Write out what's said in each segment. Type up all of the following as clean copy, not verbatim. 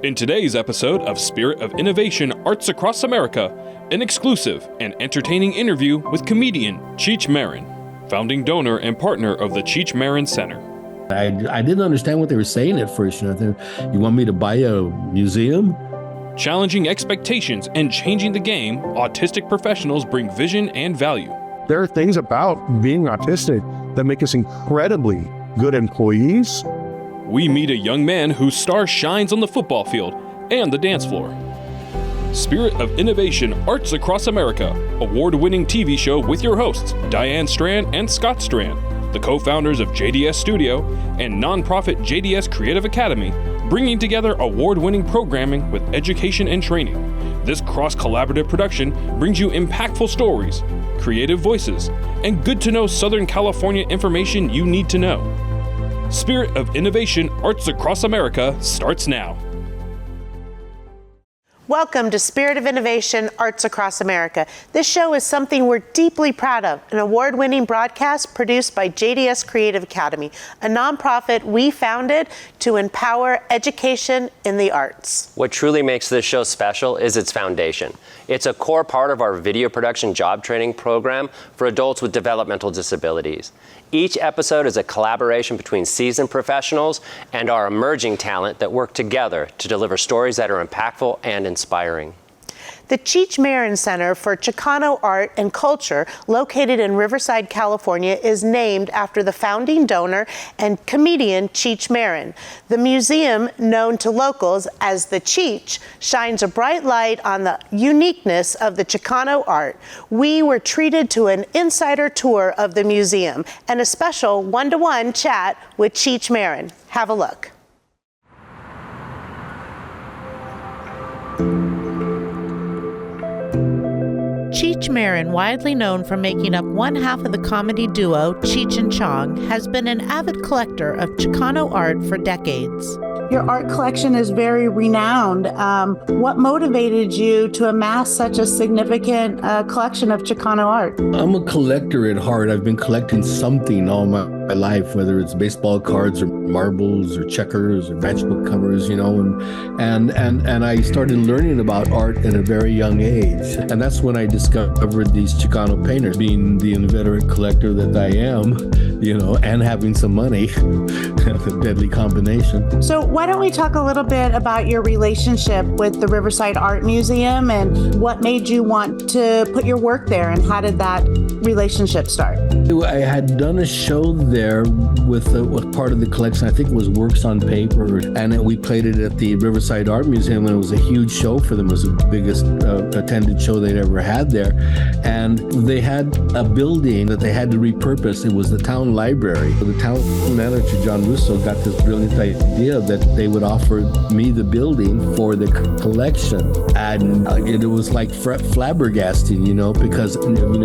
In today's episode of Spirit of Innovation Arts Across America, an exclusive and entertaining interview with comedian Cheech Marin, founding donor and partner of the Cheech Marin Center. I didn't understand what they were saying at first. You want me to buy a museum? Challenging expectations and changing the game, autistic professionals bring vision and value. There are things about being autistic that make us incredibly good employees. We meet a young man whose star shines on the football field and the dance floor. Spirit of Innovation Arts Across America, award-winning TV show with your hosts, Diane Strand and Scott Strand, the co-founders of JDS Studio and nonprofit JDS Creative Academy, bringing together award-winning programming with education and training. This cross-collaborative production brings you impactful stories, creative voices, and good-to-know Southern California information you need to know. Spirit of Innovation Arts Across America starts now. Welcome to Spirit of Innovation Arts Across America. This show is something we're deeply proud of, an award-winning broadcast produced by JDS Creative Academy, a nonprofit we founded to empower education in the arts. What truly makes this show special is its foundation. It's a core part of our video production job training program for adults with developmental disabilities. Each episode is a collaboration between seasoned professionals and our emerging talent that work together to deliver stories that are impactful and inspiring. The Cheech Marin Center for Chicano Art and Culture, located in Riverside, California, is named after the founding donor and comedian Cheech Marin. The museum, known to locals as the Cheech, shines a bright light on the uniqueness of the Chicano art. We were treated to an insider tour of the museum and a special one-to-one chat with Cheech Marin. Have a look. Cheech Marin, widely known for making up one half of the comedy duo Cheech and Chong, has been an avid collector of Chicano art for decades. Your art collection is very renowned. What motivated you to amass such a significant collection of Chicano art? I'm a collector at heart. I've been collecting something all my life, whether it's baseball cards or marbles or checkers or matchbook covers, and I started learning about art at a very young age. And that's when I discovered these Chicano painters. Being the inveterate collector that I am, and having some money, that's a deadly combination. So why don't we talk a little bit about your relationship with the Riverside Art Museum and what made you want to put your work there, and how did that relationship start? I had done a show there with part of the collection. I think it was Works on Paper, and we played it at the Riverside Art Museum, and it was a huge show for them. It was the biggest attended show they'd ever had there. And they had a building that they had to repurpose. It was the town library. The town manager, John Russo, got this brilliant idea that they would offer me the building for the collection. And it was like flabbergasting, because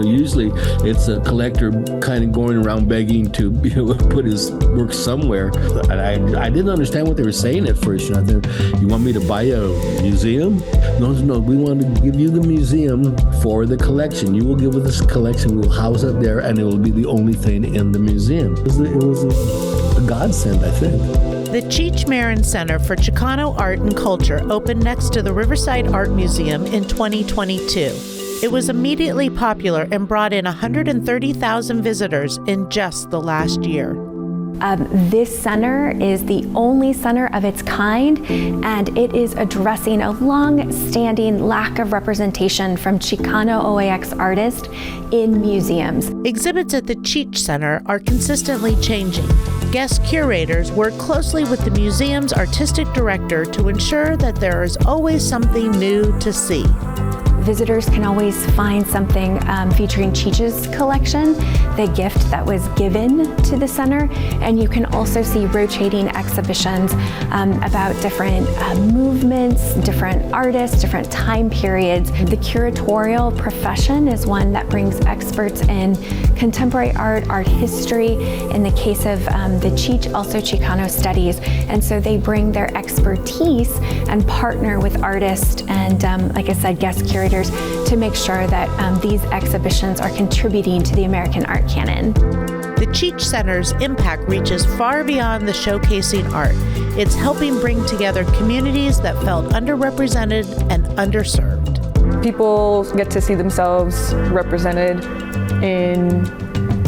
usually it's a collector kind of going around begging to put his work somewhere. And I didn't understand what they were saying at first. You want me to buy a museum? No, we want to give you the museum for the collection. You will give us this collection, we'll house it there, and it will be the only thing in the museum. It was a godsend, I think. The Cheech Marin Center for Chicano Art and Culture opened next to the Riverside Art Museum in 2022. It was immediately popular and brought in 130,000 visitors in just the last year. This center is the only center of its kind, and it is addressing a long-standing lack of representation from Chicano OAX artists in museums. Exhibits at the Cheech Center are consistently changing. Guest curators work closely with the museum's artistic director to ensure that there is always something new to see. Visitors can always find something featuring Cheech's collection, the gift that was given to the center, and you can also see rotating exhibitions about different movements, different artists, different time periods. The curatorial profession is one that brings experts in contemporary art, art history. In the case of the Cheech, also Chicano studies, and so they bring their expertise and partner with artists and, like I said, guest curators administrators to make sure that these exhibitions are contributing to the American art canon. The Cheech Center's impact reaches far beyond the showcasing art. It's helping bring together communities that felt underrepresented and underserved. People get to see themselves represented in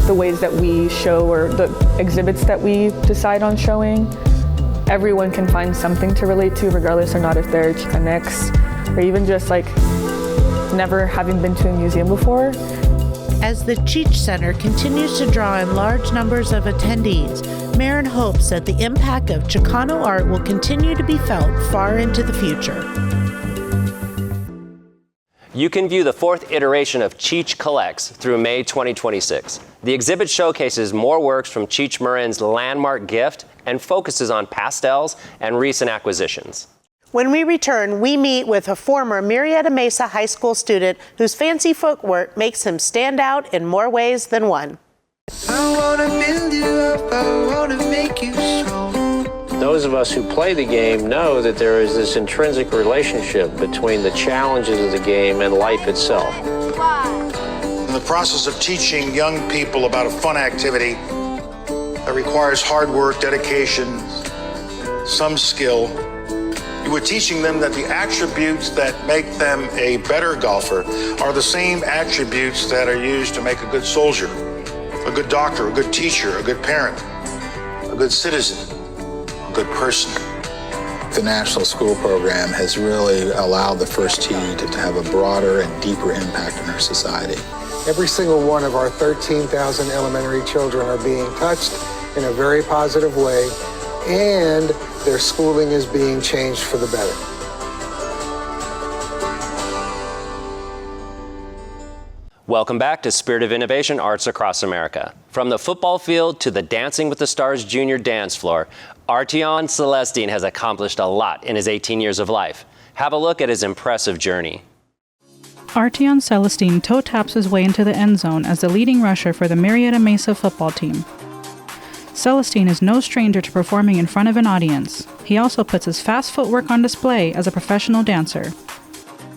the ways that we show or the exhibits that we decide on showing. Everyone can find something to relate to, regardless or not if they're Chicanx or even just like never having been to a museum before. As the Cheech Center continues to draw in large numbers of attendees, Marin hopes that the impact of Chicano art will continue to be felt far into the future. You can view the 4th iteration of Cheech Collects through May 2026. The exhibit showcases more works from Cheech Marin's landmark gift and focuses on pastels and recent acquisitions. When we return, we meet with a former Murrieta Mesa High School student whose fancy footwork makes him stand out in more ways than one. I wanna build you up, I wanna make you strong. Those of us who play the game know that there is this intrinsic relationship between the challenges of the game and life itself. In the process of teaching young people about a fun activity that requires hard work, dedication, some skill, you were teaching them that the attributes that make them a better golfer are the same attributes that are used to make a good soldier, a good doctor, a good teacher, a good parent, a good citizen, a good person. The National School Program has really allowed the First Tee to have a broader and deeper impact on our society. Every single one of our 13,000 elementary children are being touched in a very positive way, and their schooling is being changed for the better. Welcome back to Spirit of Innovation Arts Across America. From the football field to the Dancing with the Stars junior dance floor, Artion Celestine has accomplished a lot in his 18 years of life. Have a look at his impressive journey. Artion Celestine toe taps his way into the end zone as the leading rusher for the Murrieta Mesa football team. Celestine is no stranger to performing in front of an audience. He also puts his fast footwork on display as a professional dancer.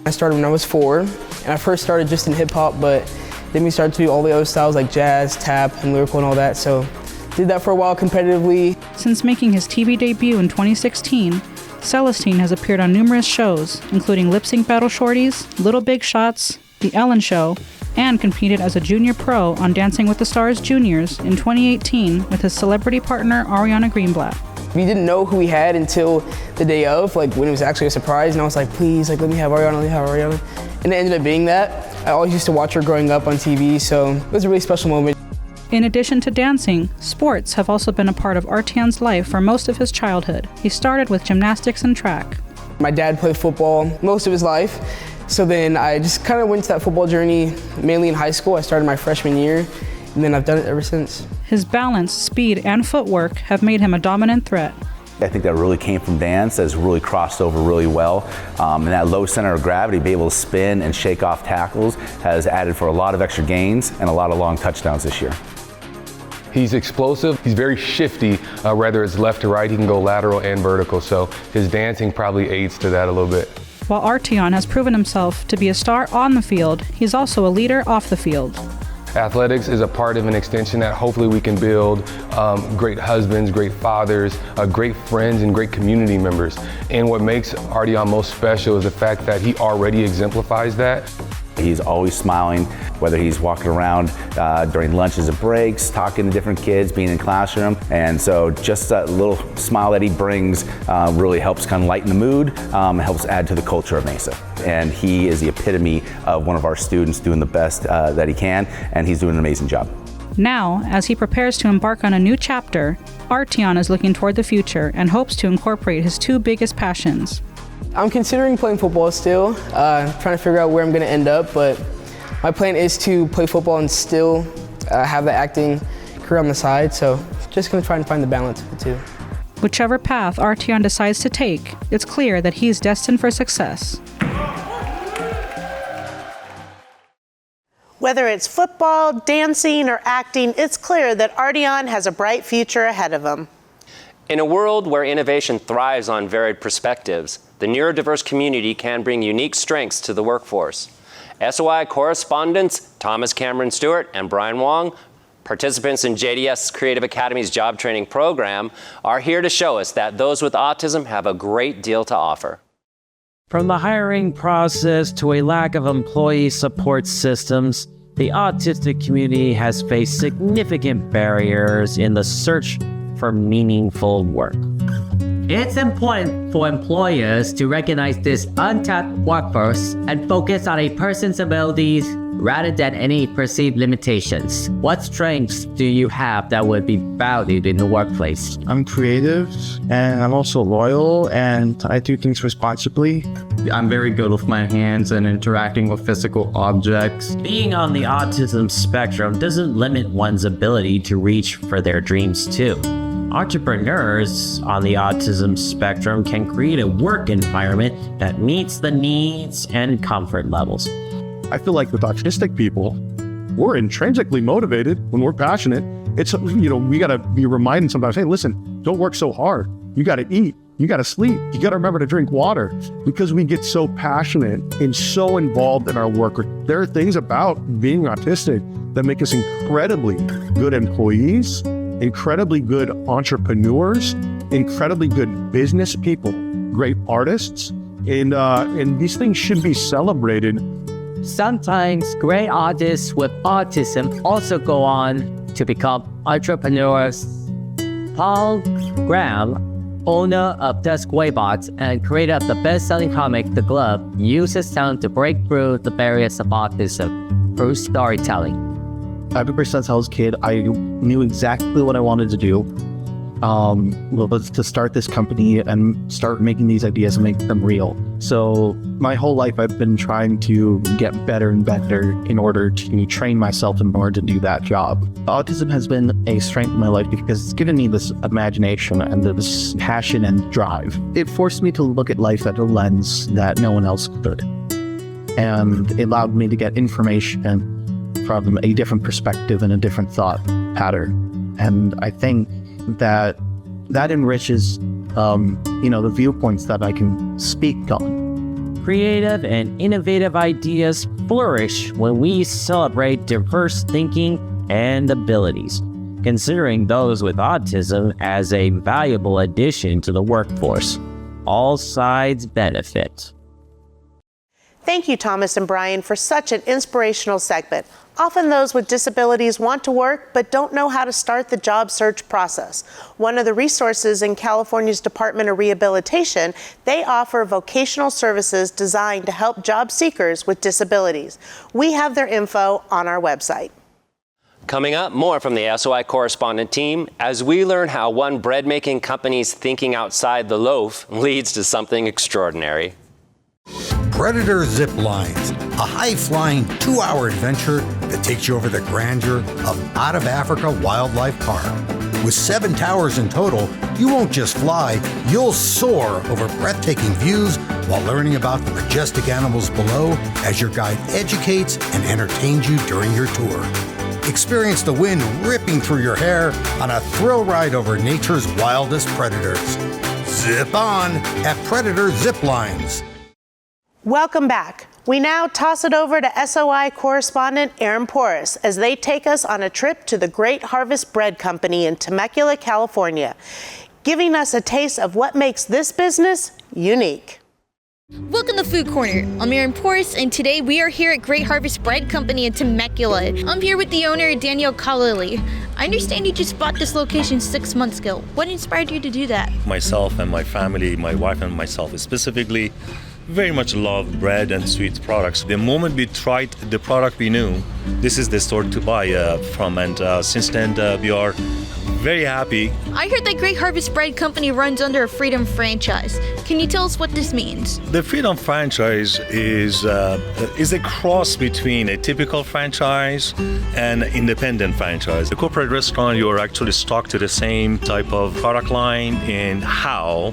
I started when I was 4, and I first started just in hip-hop, but then we started to do all the other styles like jazz, tap, and lyrical and all that, so did that for a while competitively. Since making his TV debut in 2016, Celestine has appeared on numerous shows, including Lip Sync Battle Shorties, Little Big Shots, The Ellen Show, and competed as a junior pro on Dancing with the Stars Juniors in 2018 with his celebrity partner Ariana Greenblatt. We didn't know who we had until the day of, like when it was actually a surprise, and I was like, please, like let me have Ariana, let me have Ariana. And it ended up being that. I always used to watch her growing up on TV, so it was a really special moment. In addition to dancing, sports have also been a part of Artion's life for most of his childhood. He started with gymnastics and track. My dad played football most of his life, so then I just kind of went to that football journey mainly in high school. I started my freshman year, and then I've done it ever since. His balance, speed, and footwork have made him a dominant threat. I think that really came from dance, that's really crossed over really well. And that low center of gravity, be able to spin and shake off tackles, has added for a lot of extra gains and a lot of long touchdowns this year. He's explosive, he's very shifty, whether it's left to right, he can go lateral and vertical, so his dancing probably aids to that a little bit. While Artion has proven himself to be a star on the field, he's also a leader off the field. Athletics is a part of an extension that hopefully we can build great husbands, great fathers, great friends, and great community members. And what makes Artion most special is the fact that he already exemplifies that. He's always smiling, whether he's walking around during lunches and breaks, talking to different kids, being in classroom. And so just that little smile that he brings really helps kind of lighten the mood, helps add to the culture of Mesa. And he is the epitome of one of our students doing the best that he can, and he's doing an amazing job. Now, as he prepares to embark on a new chapter, Artion is looking toward the future and hopes to incorporate his two biggest passions. I'm considering playing football still, trying to figure out where I'm going to end up, but my plan is to play football and still have the acting career on the side, so just going to try and find the balance of the two. Whichever path Artion decides to take, it's clear that he's destined for success. Whether it's football, dancing, or acting, it's clear that Artion has a bright future ahead of him. In a world where innovation thrives on varied perspectives, the neurodiverse community can bring unique strengths to the workforce. SOI correspondents Thomas Cameron Stewart and Brian Wong, participants in JDS Creative Academy's job training program, are here to show us that those with autism have a great deal to offer. From the hiring process to a lack of employee support systems, the autistic community has faced significant barriers in the search for meaningful work. It's important for employers to recognize this untapped workforce and focus on a person's abilities rather than any perceived limitations. What strengths do you have that would be valued in the workplace? I'm creative and I'm also loyal and I do things responsibly. I'm very good with my hands and interacting with physical objects. Being on the autism spectrum doesn't limit one's ability to reach for their dreams too. Entrepreneurs on the autism spectrum can create a work environment that meets the needs and comfort levels. I feel like with autistic people, we're intrinsically motivated when we're passionate. It's, we gotta be reminded sometimes, hey, listen, don't work so hard. You gotta eat, you gotta sleep, you gotta remember to drink water, because we get so passionate and so involved in our work. There are things about being autistic that make us incredibly good employees, incredibly good entrepreneurs, incredibly good business people, great artists, and these things should be celebrated. Sometimes great artists with autism also go on to become entrepreneurs. Paul Graham, owner of Dusk Waybots and creator of the best-selling comic The Glove, used his talent to break through the barriers of autism through storytelling. Ever since I was a kid, I knew exactly what I wanted to do. Was to start this company and start making these ideas and make them real. So my whole life I've been trying to get better and better in order to train myself in order to do that job. Autism has been a strength in my life because it's given me this imagination and this passion and drive. It forced me to look at life at a lens that no one else could. And it allowed me to get information from a different perspective and a different thought pattern. And I think that enriches, the viewpoints that I can speak on. Creative and innovative ideas flourish when we celebrate diverse thinking and abilities, considering those with autism as a valuable addition to the workforce. All sides benefit. Thank you, Thomas and Brian, for such an inspirational segment. Often those with disabilities want to work but don't know how to start the job search process. One of the resources in California's Department of Rehabilitation, they offer vocational services designed to help job seekers with disabilities. We have their info on our website. Coming up, more from the SOI correspondent team as we learn how one bread-making company's thinking outside the loaf leads to something extraordinary. Predator Zip Lines, a high-flying 2-hour adventure that takes you over the grandeur of Out of Africa Wildlife Park. With 7 towers in total, you won't just fly, you'll soar over breathtaking views while learning about the majestic animals below as your guide educates and entertains you during your tour. Experience the wind ripping through your hair on a thrill ride over nature's wildest predators. Zip on at Predator Zip Lines. Welcome back. We now toss it over to SOI correspondent Aaron Porras as they take us on a trip to the Great Harvest Bread Company in Temecula, California, giving us a taste of what makes this business unique. Welcome to Food Corner. I'm Aaron Porras, and today we are here at Great Harvest Bread Company in Temecula. I'm here with the owner, Daniel Kalali. I understand you just bought this location 6 months ago. What inspired you to do that? Myself and my family, my wife and myself specifically, very much love bread and sweet products. The moment we tried the product, we knew this is the store to buy from, and since then we are very happy. I heard that Great Harvest Bread Company runs under a Freedom franchise. Can you tell us what this means? The Freedom franchise is a cross between a typical franchise and independent franchise. The corporate restaurant, you are actually stuck to the same type of product line and how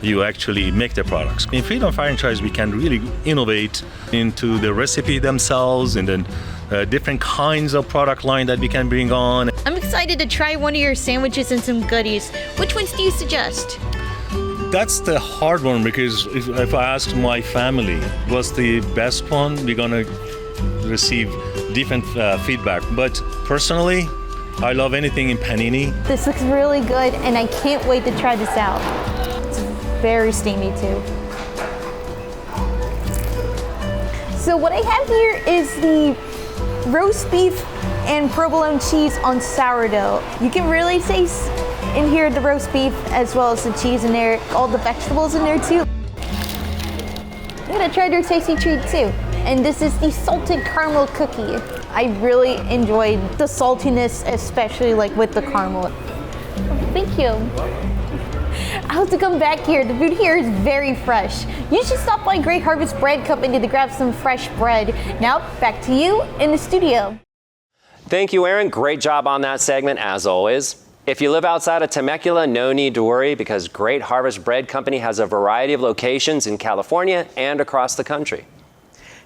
you actually make the products. In Freedom franchise, we can really innovate into the recipe themselves and then different kinds of product line that we can bring on. I'm excited to try one of your sandwiches and some goodies. Which ones do you suggest? That's the hard one, because if I ask my family what's the best one, we're gonna receive different feedback. But personally, I love anything in panini. This looks really good, and I can't wait to try this out. It's very steamy too. So what I have here is the roast beef and provolone cheese on sourdough. You can really taste in here the roast beef as well as the cheese in there, all the vegetables in there too. I'm gonna try their tasty treat too. And this is the salted caramel cookie. I really enjoyed the saltiness, especially like with the caramel. Thank you. I have to come back here. The food here is very fresh. You should stop by Great Harvest Bread Company to grab some fresh bread. Now, back to you in the studio. Thank you, Aaron. Great job on that segment, as always. If you live outside of Temecula, no need to worry because Great Harvest Bread Company has a variety of locations in California and across the country.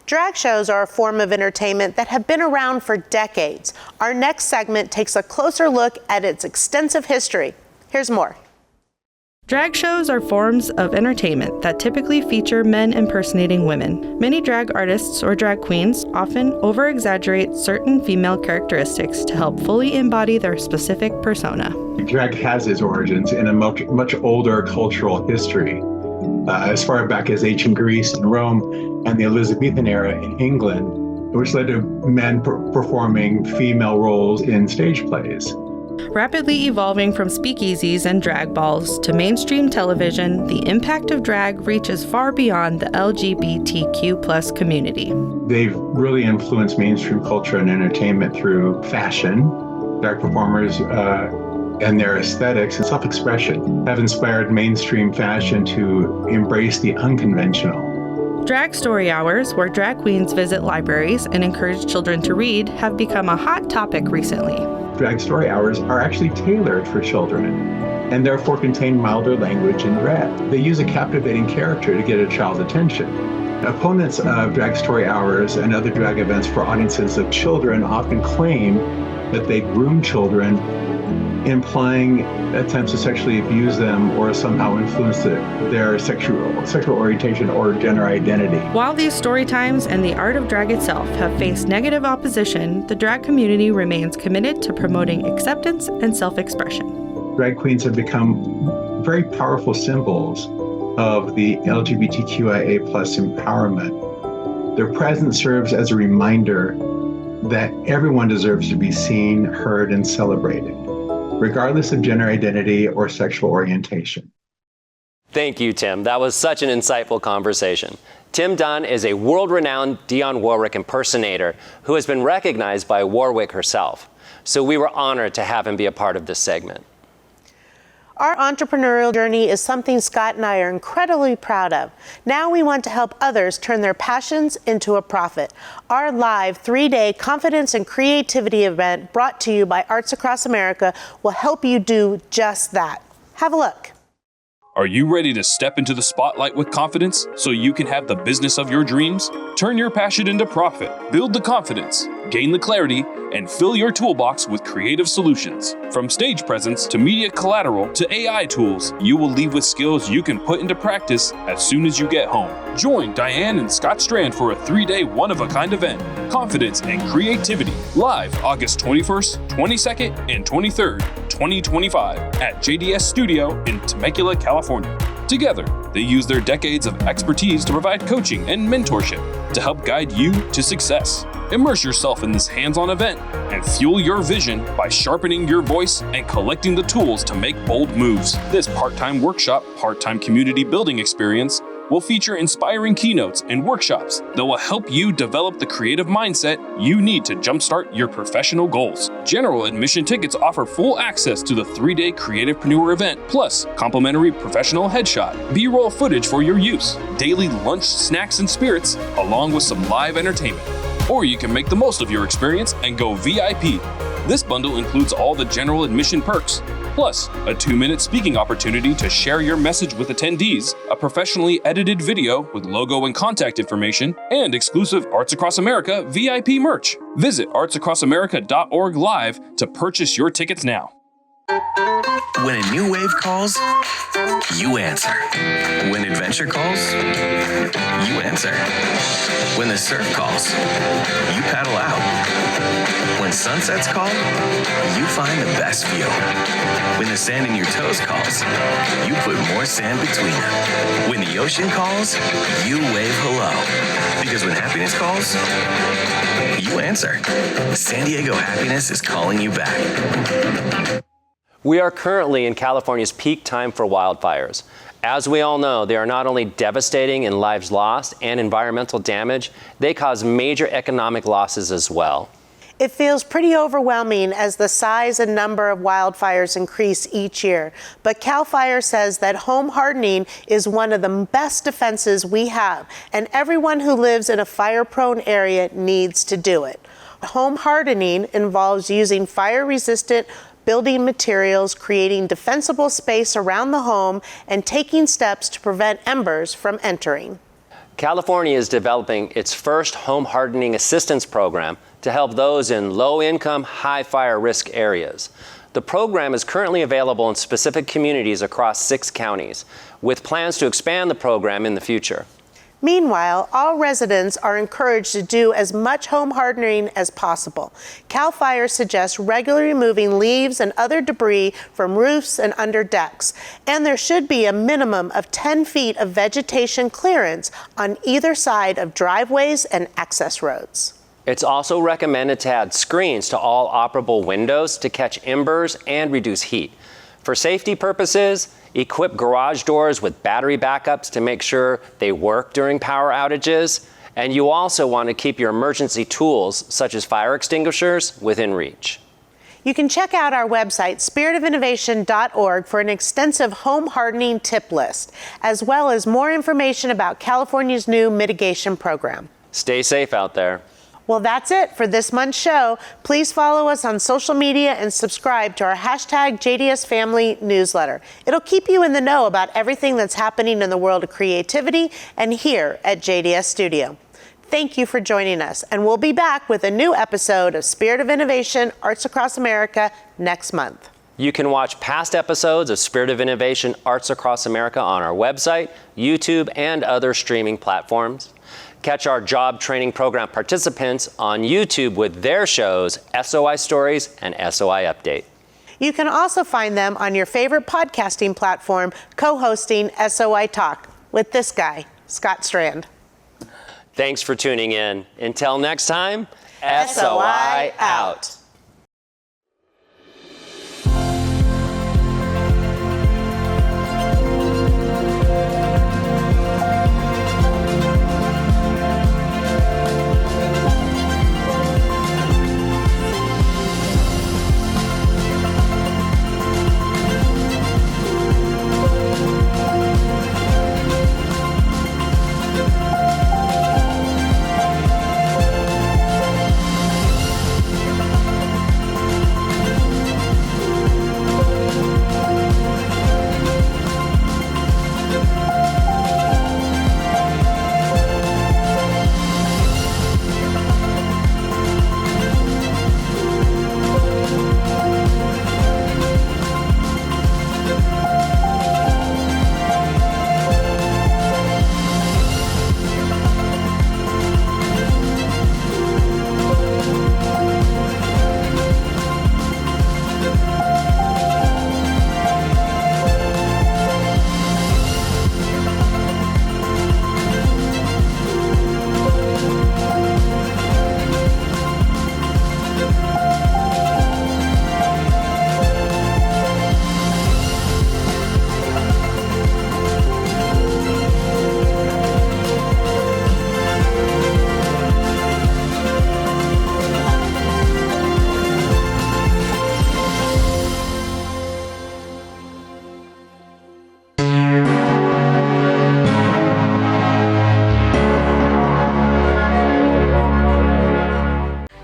Drag shows are a form of entertainment that have been around for decades. Our next segment takes a closer look at its extensive history. Here's more. Drag shows are forms of entertainment that typically feature men impersonating women. Many drag artists or drag queens often over-exaggerate certain female characteristics to help fully embody their specific persona. Drag has its origins in a much older cultural history. As far back as ancient Greece and Rome and the Elizabethan era in England, which led to men performing female roles in stage plays. Rapidly evolving from speakeasies and drag balls to mainstream television, the impact of drag reaches far beyond the LGBTQ+ community. They've really influenced mainstream culture and entertainment through fashion. Drag performers and their aesthetics and self-expression have inspired mainstream fashion to embrace the unconventional. Drag story hours, where drag queens visit libraries and encourage children to read, have become a hot topic recently. Drag story hours are actually tailored for children and therefore contain milder language and drag. They use a captivating character to get a child's attention. Opponents of drag story hours and other drag events for audiences of children often claim that they groom children, implying attempts to sexually abuse them or somehow influence their sexual orientation or gender identity. While these story times and the art of drag itself have faced negative opposition, the drag community remains committed to promoting acceptance and self-expression. Drag queens have become very powerful symbols of the LGBTQIA+ empowerment. Their presence serves as a reminder that everyone deserves to be seen, heard, and celebrated, regardless of gender identity or sexual orientation. Thank you, Tim. That was such an insightful conversation. Tim Dunn is a world-renowned Dionne Warwick impersonator who has been recognized by Warwick herself. So we were honored to have him be a part of this segment. Our entrepreneurial journey is something Scott and I are incredibly proud of. Now we want to help others turn their passions into a profit. Our live 3-day confidence and creativity event brought to you by Arts Across America will help you do just that. Have a look. Are you ready to step into the spotlight with confidence so you can have the business of your dreams? Turn your passion into profit, build the confidence, gain the clarity, and fill your toolbox with creative solutions. From stage presence to media collateral to AI tools, you will leave with skills you can put into practice as soon as you get home. Join Diane and Scott Strand for a 3-day one-of-a-kind event, Confidence and Creativity, live August 21st, 22nd, and 23rd, 2025 at JDS Studio in Temecula, California. Together, they use their decades of expertise to provide coaching and mentorship to help guide you to success. Immerse yourself in this hands-on event and fuel your vision by sharpening your voice and collecting the tools to make bold moves. This part-time workshop, part-time community building experience will feature inspiring keynotes and workshops that will help you develop the creative mindset you need to jumpstart your professional goals. General admission tickets offer full access to the 3-day Creativepreneur event, plus complimentary professional headshot, B-roll footage for your use, daily lunch, snacks, and spirits, along with some live entertainment. Or you can make the most of your experience and go VIP. This bundle includes all the general admission perks, plus a 2-minute speaking opportunity to share your message with attendees, a professionally edited video with logo and contact information, and exclusive Arts Across America VIP merch. Visit artsacrossamerica.org live to purchase your tickets now. When a new wave calls, you answer. When adventure calls, you answer. When the surf calls, you paddle out. When sunsets call, you find the best view. When the sand in your toes calls, you put more sand between them. When the ocean calls, you wave hello. Because when happiness calls, you answer. San Diego Happiness is calling you back. We are currently in California's peak time for wildfires. As we all know, they are not only devastating in lives lost and environmental damage, they cause major economic losses as well. It feels pretty overwhelming as the size and number of wildfires increase each year. But CAL FIRE says that home hardening is one of the best defenses we have, and everyone who lives in a fire-prone area needs to do it. Home hardening involves using fire-resistant building materials, creating defensible space around the home, and taking steps to prevent embers from entering. California is developing its first home hardening assistance program to help those in low-income, high-fire risk areas. The program is currently available in specific communities across 6 counties, with plans to expand the program in the future. Meanwhile, all residents are encouraged to do as much home hardening as possible. CAL FIRE suggests regularly removing leaves and other debris from roofs and under decks. And there should be a minimum of 10 feet of vegetation clearance on either side of driveways and access roads. It's also recommended to add screens to all operable windows to catch embers and reduce heat. For safety purposes, equip garage doors with battery backups to make sure they work during power outages. And you also want to keep your emergency tools, such as fire extinguishers, within reach. You can check out our website, spiritofinnovation.org, for an extensive home hardening tip list, as well as more information about California's new mitigation program. Stay safe out there. Well, that's it for this month's show. Please follow us on social media and subscribe to our hashtag JDSFamily newsletter. It'll keep you in the know about everything that's happening in the world of creativity and here at JDS Studio. Thank you for joining us, and we'll be back with a new episode of Spirit of Innovation, Arts Across America next month. You can watch past episodes of Spirit of Innovation, Arts Across America on our website, YouTube, and other streaming platforms. Catch our job training program participants on YouTube with their shows, SOI Stories and SOI Update. You can also find them on your favorite podcasting platform, co-hosting SOI Talk with this guy, Scott Strand. Thanks for tuning in. Until next time, SOI out.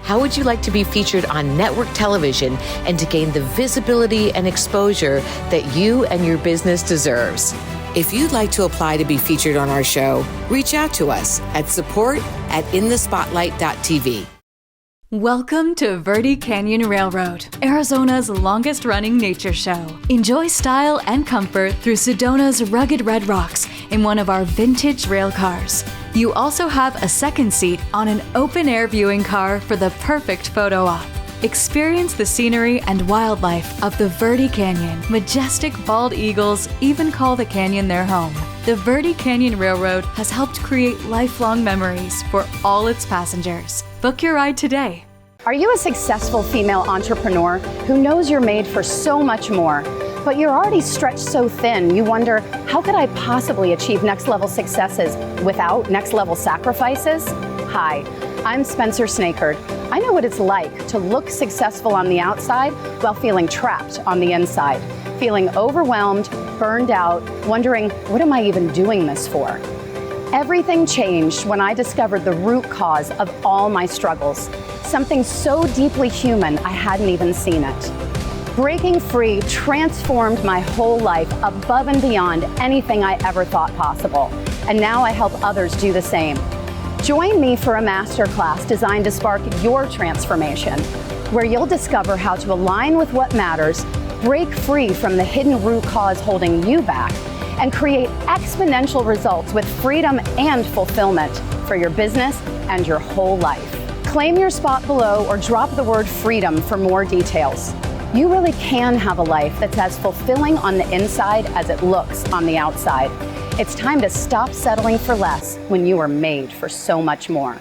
How would you like to be featured on network television and to gain the visibility and exposure that you and your business deserves? If you'd like to apply to be featured on our show, reach out to us at support@inthespotlight.tv. Welcome to Verde Canyon Railroad, Arizona's longest-running nature show. Enjoy style and comfort through Sedona's rugged red rocks in one of our vintage rail cars. You also have a second seat on an open-air viewing car for the perfect photo op. Experience the scenery and wildlife of the Verde Canyon. Majestic bald eagles even call the canyon their home. The Verde Canyon Railroad has helped create lifelong memories for all its passengers. Book your ride today. Are you a successful female entrepreneur who knows you're made for so much more, but you're already stretched so thin you wonder, how could I possibly achieve next level successes without next level sacrifices? Hi, I'm Spencer Snakerd. I know what it's like to look successful on the outside while feeling trapped on the inside, feeling overwhelmed, burned out, wondering, what am I even doing this for? Everything changed when I discovered the root cause of all my struggles, something so deeply human I hadn't even seen it. Breaking free transformed my whole life above and beyond anything I ever thought possible, and now I help others do the same. Join me for a masterclass designed to spark your transformation, where you'll discover how to align with what matters, break free from the hidden root cause holding you back, and create exponential results with freedom and fulfillment for your business and your whole life. Claim your spot below or drop the word freedom for more details. You really can have a life that's as fulfilling on the inside as it looks on the outside. It's time to stop settling for less when you are made for so much more.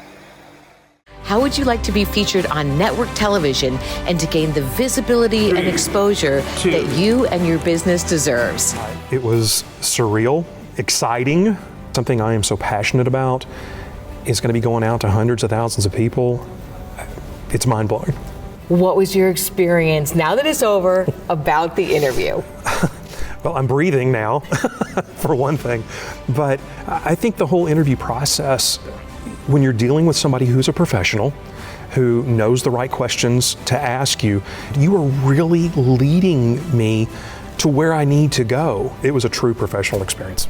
How would you like to be featured on network television and to gain the visibility and exposure that you and your business deserves? It was surreal, exciting. Something I am so passionate about is going to be going out to hundreds of thousands of people. It's mind-blowing. What was your experience, now that it's over, about the interview? Well, I'm breathing now, for one thing. But I think the whole interview process, when you're dealing with somebody who's a professional, who knows the right questions to ask you, you are really leading me to where I need to go. It was a true professional experience.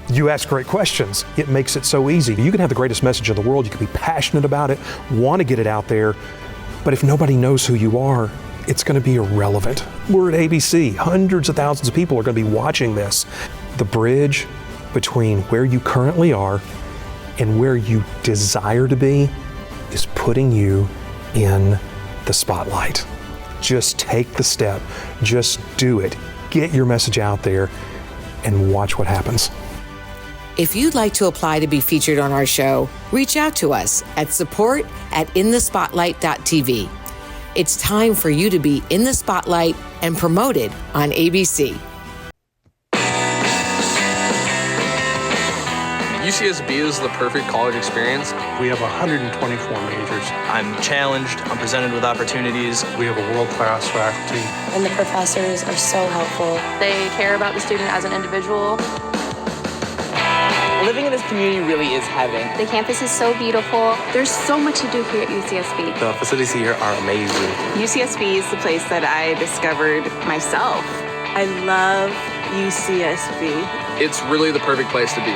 You ask great questions. It makes it so easy. You can have the greatest message in the world. You can be passionate about it, want to get it out there. But if nobody knows who you are, it's going to be irrelevant. We're at ABC. Hundreds of thousands of people are going to be watching this. The bridge between where you currently are and where you desire to be is putting you in the spotlight. Just take the step. Just do it. Get your message out there and watch what happens. If you'd like to apply to be featured on our show, reach out to us at support@inthespotlight.tv. It's time for you to be in the spotlight and promoted on ABC. UCSB is the perfect college experience. We have 124 majors. I'm challenged, I'm presented with opportunities. We have a world-class faculty. And the professors are so helpful. They care about the student as an individual. Living in this community really is heaven. The campus is so beautiful. There's so much to do here at UCSB. The facilities here are amazing. UCSB is the place that I discovered myself. I love UCSB. It's really the perfect place to be.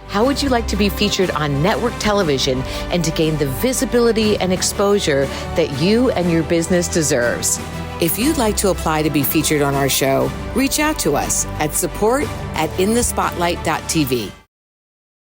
How would you like to be featured on network television and to gain the visibility and exposure that you and your business deserves? If you'd like to apply to be featured on our show, reach out to us at support@inthespotlight.tv.